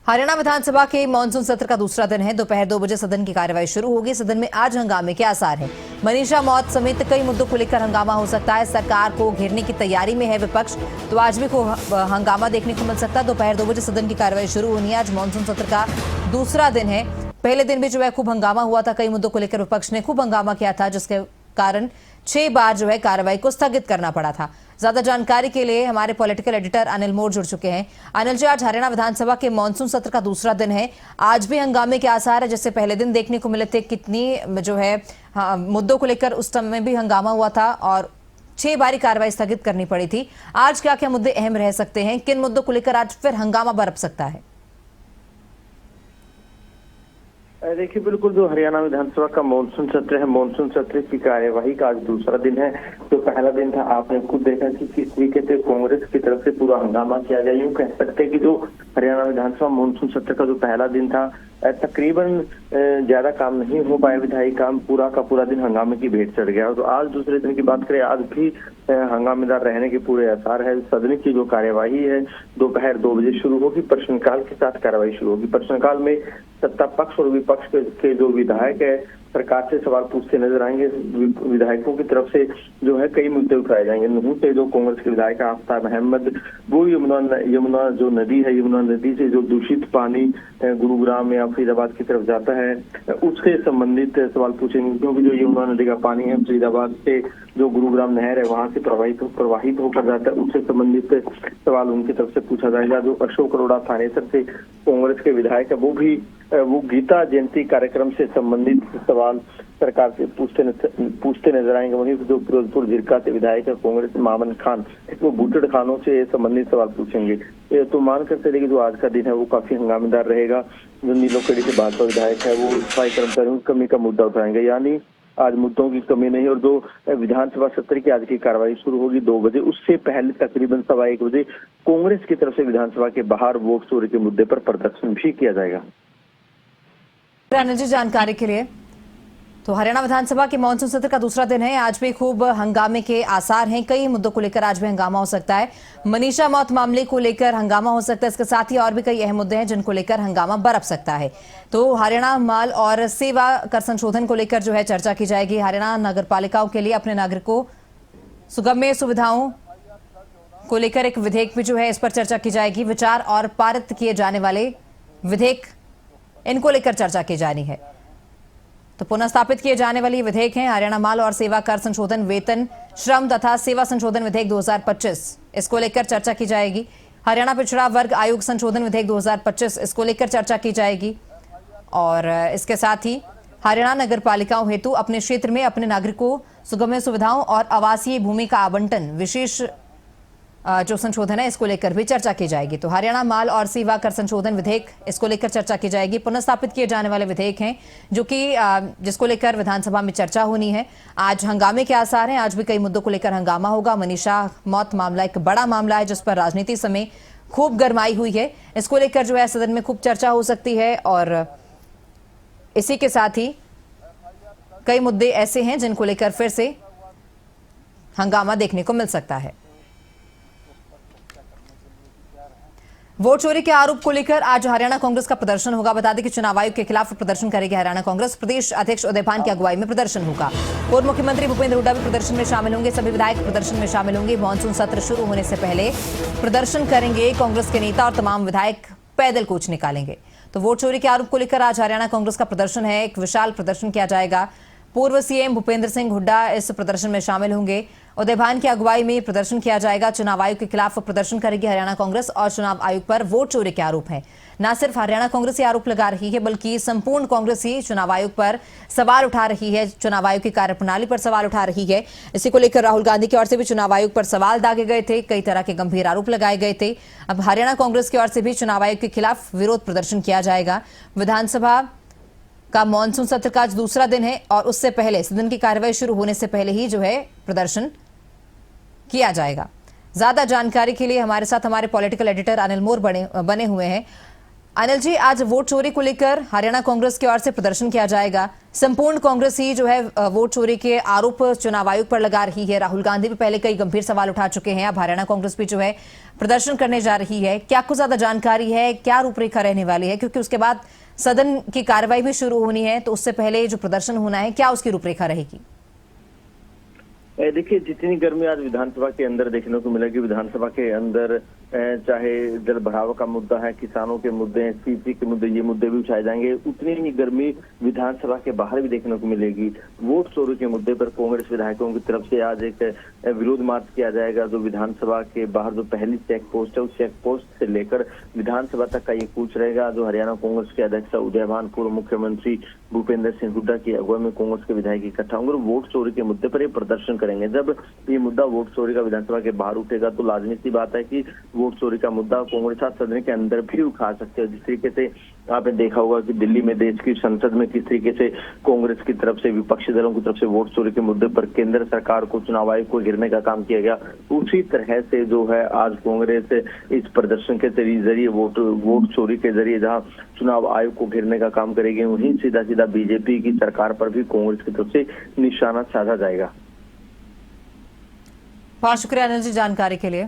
हरियाणा विधानसभा के मानसून सत्र का दूसरा दिन है। दोपहर 2 बजे सदन की कार्यवाही शुरू होगी। सदन में आज हंगामे के आसार हैं। मनीषा मौत समेत कई मुद्दों को लेकर हंगामा हो सकता है। सरकार को घेरने की तैयारी में है विपक्ष, तो आज भी हंगामा देखने को मिल सकता है। दोपहर 2 बजे सदन की कार्यवाही शुरू होनी है। आज मानसून सत्र का दूसरा दिन है। पहले दिन भी खूब हंगामा हुआ था। कई मुद्दों को लेकर विपक्ष ने खूब हंगामा किया था, जिसके कारण 6 बार कार्यवाही को स्थगित करना पड़ा था। ज्यादा जानकारी के लिए हमारे पॉलिटिकल एडिटर अनिल मोर जुड़ चुके हैं। अनिल जी, आज हरियाणा विधानसभा के मानसून सत्र का दूसरा दिन है। आज भी हंगामे के आसार है, जैसे पहले दिन देखने को मिले थे। कितनी मुद्दों को लेकर उस समय भी हंगामा हुआ था और 6 बारी कार्रवाई स्थगित करनी पड़ी थी। आज क्या क्या मुद्दे अहम रह सकते हैं? किन मुद्दों को लेकर आज फिर हंगामा बरप सकता है? देखिए, बिल्कुल जो हरियाणा विधानसभा का मानसून सत्र है, मानसून सत्र की कार्यवाही का आज दूसरा दिन है। जो पहला दिन था, आपने खुद देखा कि किस तरीके से कांग्रेस की तरफ से पूरा हंगामा किया गया। यूं कह सकते हैं कि जो हरियाणा विधानसभा मानसून सत्र का जो पहला दिन था, तकरीबन ज्यादा काम नहीं हो पाया विधायी काम, पूरा का पूरा दिन हंगामे की भेंट चढ़ गया। तो आज दूसरे दिन की बात करें, आज भी हंगामेदार रहने के पूरे आसार है। सदन की जो कार्यवाही है दोपहर 2 बजे शुरू होगी। प्रश्नकाल के साथ कार्यवाही शुरू होगी। प्रश्नकाल में सत्ता पक्ष और विपक्ष के जो विधायक है सरकार से सवाल पूछते नजर आएंगे। विधायकों की तरफ से कई मुद्दे उठाए जाएंगे। नूह से जो कांग्रेस के विधायक आफ्ताब अहमद, वो यमुना जो नदी है, यमुना नदी से जो दूषित पानी गुरुग्राम या फरीदाबाद की तरफ जाता है, उससे संबंधित सवाल पूछेंगे। क्योंकि जो यमुना नदी का पानी है फरीदाबाद से जो गुरुग्राम नहर है वहां से प्रवाहित होकर जाता है, उससे संबंधित सवाल उनकी तरफ से पूछा जाएगा। जो अशोक अरोड़ा थानेसर से कांग्रेस के विधायक है, वो गीता जयंती कार्यक्रम से संबंधित सवाल सरकार से पूछते नजर आएंगे। वहीं जो फिरोजपुर जिरका से विधायक है कांग्रेस मामन खान, वो बूटड़ खानों से संबंधित सवाल पूछेंगे। तो मान कर चले कि जो आज का दिन है वो काफी हंगामेदार रहेगा। जो नीलोखेड़ी से भाजपा विधायक है वो सफाई कर्मचारियों की कमी का मुद्दा उठाएंगे, यानी आज मुद्दों की कमी नहीं। और जो विधानसभा सत्र की आज की कार्रवाई शुरू होगी 2 बजे, उससे पहले तकरीबन 1:15 बजे कांग्रेस की तरफ से विधानसभा के बाहर वोट चोरी के मुद्दे पर प्रदर्शन भी किया जाएगा। अनिल जी, जानकारी के लिए। तो हरियाणा विधानसभा के मानसून सत्र का दूसरा दिन है। आज भी खूब हंगामे के आसार हैं। कई मुद्दों को लेकर आज भी हंगामा हो सकता है। मनीषा मौत मामले को लेकर हंगामा हो सकता है। इसके साथ ही और भी कई अहम मुद्दे हैं जिनको लेकर हंगामा बरप सकता है। तो हरियाणा माल और सेवा कर संशोधन को लेकर चर्चा की जाएगी। हरियाणा नगर पालिकाओं के लिए अपने नागरिकों सुगम्य सुविधाओं को लेकर एक विधेयक भी इस पर चर्चा की जाएगी। विचार और पारित किए जाने वाले विधेयक, इनको लेकर चर्चा की जानी है। तो पुनः स्थापित किए जाने वाले विधेयक हैं हरियाणा माल और सेवा कर संशोधन, वेतन, श्रम तथा सेवा संशोधन विधेयक 2025, इसको लेकर चर्चा की जाएगी। हरियाणा पिछड़ा वर्ग आयोग संशोधन विधेयक 2025, इसको लेकर चर्चा की जाएगी। और इसके साथ ही हरियाणा नगर पालिकाओं हेतु अपने क्षेत्र में अपने नागरिकों सुगम्य सुविधाओं और आवासीय भूमि का आवंटन विशेष जो संशोधन है, इसको लेकर भी चर्चा की जाएगी। तो हरियाणा माल और सेवा कर संशोधन विधेयक, इसको लेकर चर्चा की जाएगी। पुनः स्थापित किए जाने वाले विधेयक हैं जिसको लेकर विधानसभा में चर्चा होनी है। आज हंगामे के आसार हैं। आज भी कई मुद्दों को लेकर हंगामा होगा। मनीषा मौत मामला एक बड़ा मामला है जिस पर राजनीति समय खूब गरमाई हुई है। इसको लेकर सदन में खूब चर्चा हो सकती है। और इसी के साथ ही कई मुद्दे ऐसे हैं जिनको लेकर फिर से हंगामा देखने को मिल सकता है। वोट चोरी के आरोप को लेकर आज हरियाणा कांग्रेस का प्रदर्शन होगा। बता दें कि चुनाव आयोग के खिलाफ प्रदर्शन करेगी हरियाणा कांग्रेस। प्रदेश अध्यक्ष उदय भान की अगुवाई में प्रदर्शन होगा। पूर्व मुख्यमंत्री भूपेंद्र हुड्डा भी प्रदर्शन में शामिल होंगे। सभी विधायक प्रदर्शन में शामिल होंगे। मानसून सत्र शुरू होने से पहले प्रदर्शन करेंगे कांग्रेस के नेता और तमाम विधायक पैदल कूच निकालेंगे। तो वोट चोरी के आरोप को लेकर आज हरियाणा कांग्रेस का प्रदर्शन है। एक विशाल प्रदर्शन किया जाएगा। पूर्व सीएम भूपेंद्र सिंह हुड्डा इस प्रदर्शन में शामिल होंगे। उदय भान की अगुवाई में प्रदर्शन किया जाएगा। चुनाव आयोग के खिलाफ प्रदर्शन करेगी हरियाणा कांग्रेस और चुनाव आयोग पर वोट चोरी के आरोप हैं। न सिर्फ हरियाणा कांग्रेस ये आरोप लगा रही है, बल्कि संपूर्ण कांग्रेस ही चुनाव आयोग पर सवाल उठा रही है, चुनाव आयोग की कार्यप्रणाली पर सवाल उठा रही है। इसी को लेकर राहुल गांधी की ओर से भी चुनाव आयोग पर सवाल दागे गए थे। कई तरह के गंभीर आरोप लगाए गए थे। अब हरियाणा कांग्रेस की ओर से भी चुनाव आयोग के खिलाफ विरोध प्रदर्शन किया जाएगा। विधानसभा का मानसून सत्र का आज दूसरा दिन है और उससे पहले सदन की कार्यवाही शुरू होने से पहले ही प्रदर्शन किया जाएगा। ज्यादा जानकारी के लिए हमारे साथ हमारे पॉलिटिकल एडिटर अनिल मोर बने हुए हैं। अनिल जी, आज वोट चोरी को लेकर हरियाणा कांग्रेस की ओर से प्रदर्शन किया जाएगा। संपूर्ण कांग्रेस ही जो है वोट चोरी के आरोप चुनाव आयोग पर लगा रही है। राहुल गांधी भी पहले कई गंभीर सवाल उठा चुके हैं। अब हरियाणा कांग्रेस भी जो है प्रदर्शन करने जा रही है। क्या कुछ ज्यादा जानकारी है, क्या रूपरेखा रहने वाली है, क्योंकि उसके बाद सदन की कार्रवाई भी शुरू होनी है, तो उससे पहले जो प्रदर्शन होना है, क्या उसकी रूपरेखा रहेगी? देखिए, जितनी गर्मी आज विधानसभा के अंदर देखने को मिलेगी, विधानसभा के अंदर चाहे जल बढ़ावा का मुद्दा है, किसानों के मुद्दे हैं, सीसी के मुद्दे, ये मुद्दे भी उठाए जाएंगे। उतनी ही गर्मी विधानसभा के बाहर भी देखने को मिलेगी। वोट चोरी के मुद्दे पर कांग्रेस विधायकों की तरफ से आज एक विरोध मार्च किया जाएगा। जो विधानसभा के बाहर जो पहली चेक पोस्ट है, उस चेक पोस्ट से लेकर विधानसभा तक का ये कूच रहेगा। जो हरियाणा कांग्रेस के अध्यक्ष उदयभान, पूर्व मुख्यमंत्री भूपेंद्र सिंह हुड्डा की अगुवाई में कांग्रेस के विधायक इकट्ठा होंगे और वोट चोरी के मुद्दे पर ये प्रदर्शन करेंगे। जब ये मुद्दा वोट चोरी का विधानसभा के बाहर उठेगा तो लाजमी सी बात है कि वोट चोरी का मुद्दा कांग्रेस आज सदन के अंदर भी उठा सकते हैं। जिस तरीके से आपने देखा होगा कि दिल्ली में देश की संसद में किस तरीके से कांग्रेस की तरफ से, विपक्षी दलों की तरफ से वोट चोरी के मुद्दे पर केंद्र सरकार को, चुनाव आयोग को घेरने का काम किया गया, उसी तरह से जो है आज कांग्रेस इस प्रदर्शन के जरिए वोट चोरी के जरिए जहां चुनाव आयोग को घेरने का काम करेगी, वहीं सीधा सीधा बीजेपी की सरकार पर भी कांग्रेस की तरफ से निशाना साधा जाएगा। बहुत शुक्रिया अनिल जी जानकारी के लिए।